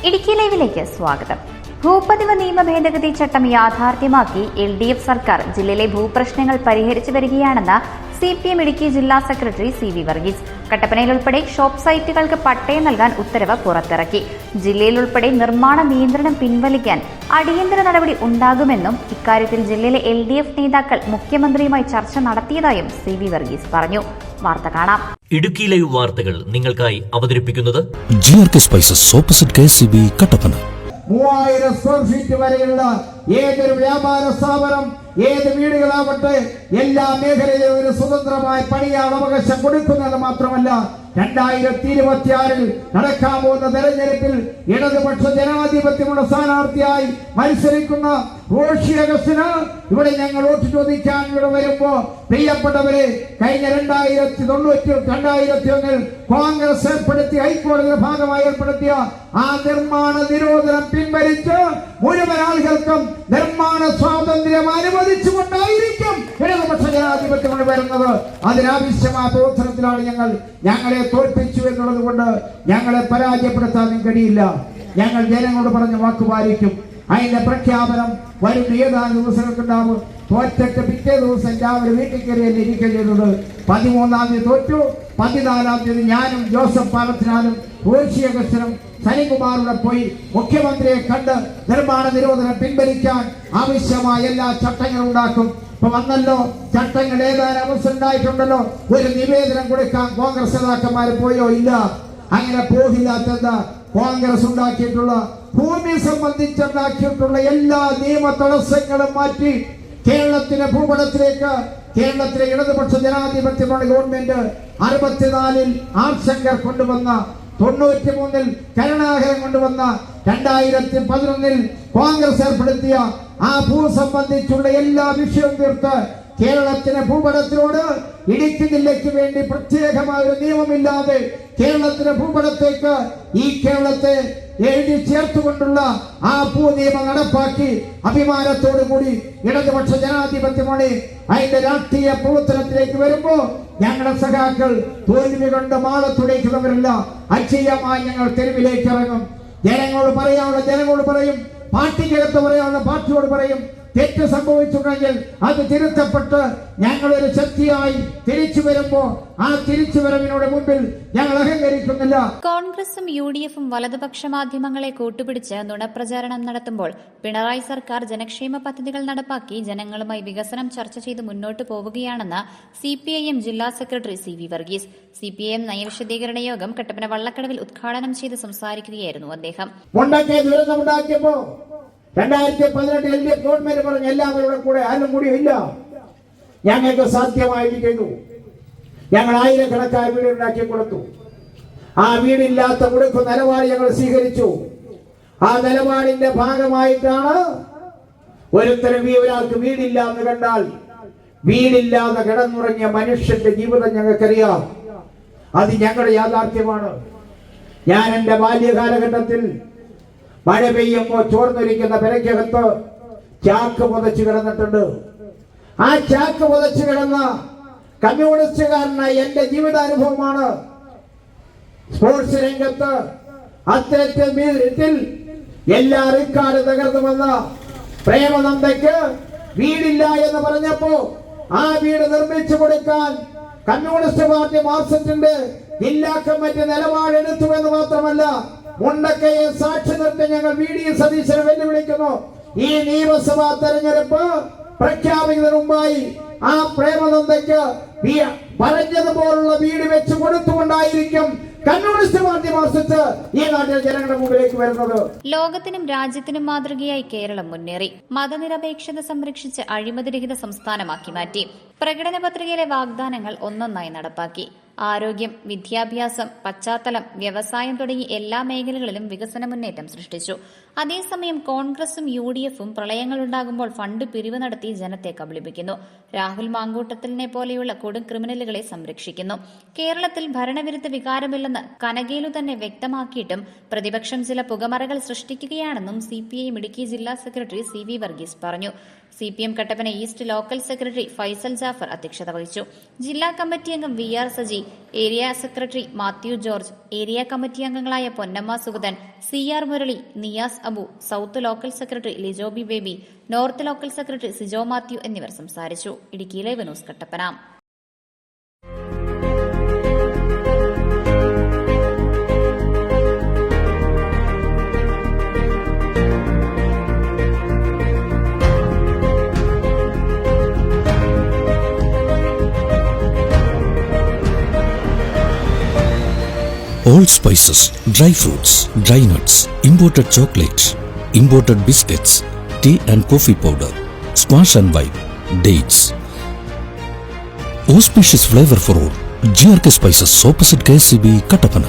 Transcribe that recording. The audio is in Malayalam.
ഇടുക്കി ലൈവിലേക്ക് സ്വാഗതം. ഭൂപതിവ് നിയമ ഭേദഗതി ചട്ടം യാഥാർത്ഥ്യമാക്കി LDF സർക്കാർ ജില്ലയിലെ ഭൂപ്രശ്നങ്ങൾ പരിഹരിച്ചു വരികയാണെന്ന് CPM ഇടുക്കി ജില്ലാ സെക്രട്ടറി CV വർഗീസ്. കട്ടപ്പനയിൽ ഉൾപ്പെടെ ഷോപ്പ് സൈറ്റുകൾക്ക് പട്ടയം നൽകാൻ ഉത്തരവ് പുറത്തിറക്കി. ജില്ലയിൽ ഉൾപ്പെടെ നിർമ്മാണ നിയന്ത്രണം പിൻവലിക്കാൻ അടിയന്തര നടപടി ഉണ്ടാകുമെന്നും ഇക്കാര്യത്തിൽ ജില്ലയിലെ LDF നേതാക്കൾ മുഖ്യമന്ത്രിയുമായി ചർച്ച നടത്തിയതായും CV വർഗീസ് പറഞ്ഞു. വാർത്ത കാണാം. ഇടുക്കി ലൈവ് വാർത്തകൾ നിങ്ങൾക്കായി അവതരിപ്പിക്കുന്നത് GRK spices opposite KCB Kattappana. 3000 square feet വരെയുള്ള ഏതൊരു വ്യാപാര സ്ഥാപനം, ഏത് വീടുകളാവട്ടെ, എല്ലാ മേഖലയിലും ഒരു സ്വതന്ത്രമായ പണിയാൻ അവകാശം കൊടുക്കുന്നത് മാത്രമല്ല 2026 നടക്കാൻ പോകുന്ന തെരഞ്ഞെടുപ്പിൽ ഇടതുപക്ഷ ജനാധിപത്യമുള്ള സ്ഥാനാർത്ഥിയായി മത്സരിക്കുന്ന റോഷി അഗസ്റ്റിന് ഇവിടെ ഞങ്ങൾ വോട്ട് ചോദിക്കാൻ ഇവിടെ വരുമ്പോ, പ്രിയപ്പെട്ടവരെ, കഴിഞ്ഞ 2001 കോൺഗ്രസ് ഏർപ്പെടുത്തിയ ഹൈക്കോടതിയുടെ ഭാഗമായി ഏർപ്പെടുത്തിയ ആ നിർമ്മാണ നിരോധനം പിൻവലിച്ച് മുഴുവൻ ആളുകൾക്കും നിർമ്മാണ സ്വാതന്ത്ര്യം അനുവദിച്ചുകൊണ്ടായിരിക്കും ഇടതുപക്ഷ ജനാധിപത്യം വരുന്നത്. അതിനാവശ്യമായ പ്രവർത്തനത്തിലാണ് ഞങ്ങളെ തോൽപ്പിച്ചു എന്നുള്ളത് കൊണ്ട് ഞങ്ങളെ പരാജയപ്പെടുത്താനും കഴിയില്ല. ഞങ്ങൾ ജനങ്ങളോട് പറഞ്ഞ വാക്ക് പാലിക്കും. അതിന്റെ പ്രഖ്യാപനം വരും ഏതാനും ദിവസങ്ങൾക്കുണ്ടാവും. തോറ്റക്ക് പിറ്റേ ദിവസം രാവിലെ വീട്ടിൽ കയറിയല്ലേ ഇരിക്കുക ചെയ്തത്. 13-ാം തീയതി തോറ്റു. 14-ാം തീയതി ഞാനും ജോസഫ് പാലത്തിനാലും റോഷി അഗസ്റ്റിനും സനികുമാറിനെ പോയി മുഖ്യമന്ത്രിയെ കണ്ട് നിർമ്മാണ നിരോധനം പിൻവലിക്കാൻ ആവശ്യമായ എല്ലാ ചട്ടങ്ങളും ഉണ്ടാക്കും. ഇപ്പൊ വന്നല്ലോ ചട്ടങ്ങൾ, ഏതാനും അവസരം ഉണ്ടായിട്ടുണ്ടല്ലോ. ഒരു നിവേദനം കൊടുക്കാൻ കോൺഗ്രസ് നേതാക്കന്മാർ പോയോ? ഇല്ല. അങ്ങനെ പോകില്ലാത്തത് കോൺഗ്രസ് ഉണ്ടാക്കിയിട്ടുള്ള ഭൂമി സംബന്ധിച്ചുണ്ടാക്കിയിട്ടുള്ള എല്ലാ നിയമ തടസ്സങ്ങളും മാറ്റി കേരളത്തിലെ ഭൂപടത്തിലേക്ക് കേരളത്തിലെ ഇടതുപക്ഷ ജനാധിപത്യമാണ് ഗവൺമെന്റ് 64-ൽ ആർ ശങ്കർ കൊണ്ടുവന്ന, 93-ൽ കരുണാകരൻ കൊണ്ടുവന്ന, 2011-ൽ കോൺഗ്രസ് ഏർപ്പെടുത്തിയ ആ ഭൂ സംബന്ധിച്ചുള്ള എല്ലാ വിഷയവും തീർത്ത് കേരളത്തിലെ ഭൂപടത്തിനോട് ഇടുക്കി ജില്ലയ്ക്ക് വേണ്ടി പ്രത്യേകമായ ഒരു നിയമമില്ലാതെ കേരളത്തിലെ ഭൂപടത്തേക്ക് ഈ കേരളത്തെ എഴുതി ചേർത്തുകൊണ്ടുള്ള ആ ഭൂനിയമം നടപ്പാക്കി അഭിമാനത്തോടു കൂടി ഇടതുപക്ഷ ജനാധിപത്യമാണ് അതിന്റെ രാഷ്ട്രീയ പ്രവർത്തനത്തിലേക്ക് വരുമ്പോ ഞങ്ങളുടെ സഖാക്കൾ തോൽവി കൊണ്ട് മാളത്തുടയ്ക്കുന്നവരല്ല. അക്ഷയമായി ഞങ്ങൾ തെരുവിലേക്ക് ഇറങ്ങും. ജനങ്ങളോട് പറയാനുള്ള ജനങ്ങളോട് പറയും, പാർട്ടിക്കകത്ത് പറയാനുള്ള പാർട്ടിയോട് പറയും. തെറ്റ് സംഭവിച്ചിട്ടുണ്ടെങ്കിൽ അത് തിരുത്തപ്പെട്ട് ഞങ്ങളൊരു ശക്തിയായി തിരിച്ചു വരുമ്പോ ആ തിരിച്ചുവരവിനോട് മുമ്പിൽ ഞങ്ങൾ അഹങ്കരിക്കുന്നില്ല. കോൺഗ്രസും UDFും വലതുപക്ഷ മാധ്യമങ്ങളെ കൂട്ടുപിടിച്ച് നുണപ്രചാരണം നടത്തുമ്പോൾ പിണറായി സർക്കാർ ജനക്ഷേമ പദ്ധതികൾ നടപ്പാക്കി ജനങ്ങളുമായി വികസനം ചർച്ച ചെയ്ത് മുന്നോട്ട് പോവുകയാണെന്ന് CPIM ജില്ലാ സെക്രട്ടറി CV വർഗീസ്. CPIM നയവിശദീകരണ യോഗം കട്ടപ്പന വള്ളക്കടവിൽ ഉദ്ഘാടനം ചെയ്ത് സംസാരിക്കുകയായിരുന്നു അദ്ദേഹം. 2018 LDF ഗവൺമെന്റ് പറഞ്ഞ എല്ലാവരുടെ കൂടെ ആരും കൂടി ഇല്ല, ഞങ്ങൾക്ക് സാധ്യമായിരിക്കുന്നു. ഞങ്ങൾ ആയിരക്കണക്കായ വീട് ഉണ്ടാക്കി കൊടുത്തു. ആ വീടില്ലാത്ത കൊടുക്കുന്ന നിലപാട് ഞങ്ങൾ സ്വീകരിച്ചു. ആ നിലപാടിന്റെ ഭാഗമായിട്ടാണ് ഒരാൾക്ക് വീടില്ല എന്ന് കണ്ടാൽ വീടില്ലാതെ കിടന്നുറങ്ങിയ മനുഷ്യന്റെ ജീവിതം ഞങ്ങൾക്കറിയാം. അത് ഞങ്ങളുടെ യാഥാർത്ഥ്യമാണ്. ഞാൻ എന്റെ ബാല്യകാലഘട്ടത്തിൽ മഴ പെയ്യുമ്പോൾ ചോർന്നൊലിക്കുന്ന പെരയ്ക്കകത്ത് ചാക്ക് പുതച്ചു കിടന്നിട്ടുണ്ട്. ആ ചാക്ക് പുതച്ചു കിടന്ന കമ്മ്യൂണിസ്റ്റുകാരനായ എന്റെ ജീവിതാനുഭവമാണ്. സ്പോർട്സ് രംഗത്ത് അത്ലറ്റിൽ എല്ലാ റെക്കോർഡ് തകർന്നു വന്ന പ്രേമനന്ദയ്ക്ക് വീടില്ല എന്ന് പറഞ്ഞപ്പോ ആ വീട് നിർമ്മിച്ചു കൊടുക്കാൻ കമ്മ്യൂണിസ്റ്റ് പാർട്ടി മാർക്സിസ്റ്റിന്റെ ജില്ലാ കമ്മിറ്റി നിലപാടെടുത്തു എന്ന് മാത്രമല്ല, മുണ്ടക്കയെ സാക്ഷി നിർത്തി ഞങ്ങൾ VD സതീശനെ വെല്ലുവിളിക്കുന്നു. ഈ നിയമസഭാ തെരഞ്ഞെടുപ്പ് പ്രഖ്യാപിക്കുന്നതിന് മുമ്പായി ആ പ്രേമനന്ദയ്ക്ക് പറഞ്ഞതുപോലുള്ള വീട് വെച്ച് കൊടുത്തുകൊണ്ടായിരിക്കും കമ്മ്യൂണിസ്റ്റ് പാർട്ടി മാർക്സിസ്റ്റ് ഈ നാട്ടിൽ ജനങ്ങളുടെ മുമ്പിലേക്ക് വരുന്നത്. ലോകത്തിനും രാജ്യത്തിനും മാതൃകയായി കേരളം മുന്നേറി. മതനിരപേക്ഷത സംരക്ഷിച്ച് അഴിമതിരഹിത സംസ്ഥാനമാക്കി മാറ്റി. പ്രകടന പത്രികയിലെ വാഗ്ദാനങ്ങൾ ഒന്നൊന്നായി നടപ്പാക്കി. ആരോഗ്യം, വിദ്യാഭ്യാസം, പശ്ചാത്തലം, വ്യവസായം തുടങ്ങി എല്ലാ മേഖലകളിലും വികസന മുന്നേറ്റം സൃഷ്ടിച്ചു. അതേസമയം കോൺഗ്രസും UDFും പ്രളയങ്ങളുണ്ടാകുമ്പോൾ ഫണ്ട് പിരിവ് നടത്തി ജനത്തെ കബളിപ്പിക്കുന്നു. രാഹുൽ മാങ്കൂട്ടത്തിലിനെ പോലെയുള്ള കൊടും ക്രിമിനലുകളെ സംരക്ഷിക്കുന്നു. കേരളത്തിൽ ഭരണവിരുദ്ധ വികാരമില്ലെന്ന് കനകേലു തന്നെ വ്യക്തമാക്കിയിട്ടും പ്രതിപക്ഷം ചില പുകമറകൾ സൃഷ്ടിക്കുകയാണെന്നും CPIM ഇടുക്കി ജില്ലാ സെക്രട്ടറി CV വർഗീസ് പറഞ്ഞു. CPM Kattappana east local secretary Faisal Jafar അധ്യക്ഷത വഹിച്ചു. ജില്ലാ കമ്മിറ്റി അംഗം VR Saji, area secretary Mathew George, area committee അംഗങ്ങളായ Ponnamma Sugathan, CR Murali, Niyas Abu, south local secretary Lijobi Baby, north local secretary Sijo Mathew എന്നിവർ സംസാരിച്ചു. Idukki live news Kattappana. All spices, dry fruits, dry nuts, imported chocolates, imported biscuits, tea and coffee powder, squash and wine, dates. Auspicious flavor for all. GRK Spices opposite KCB, Kattapana.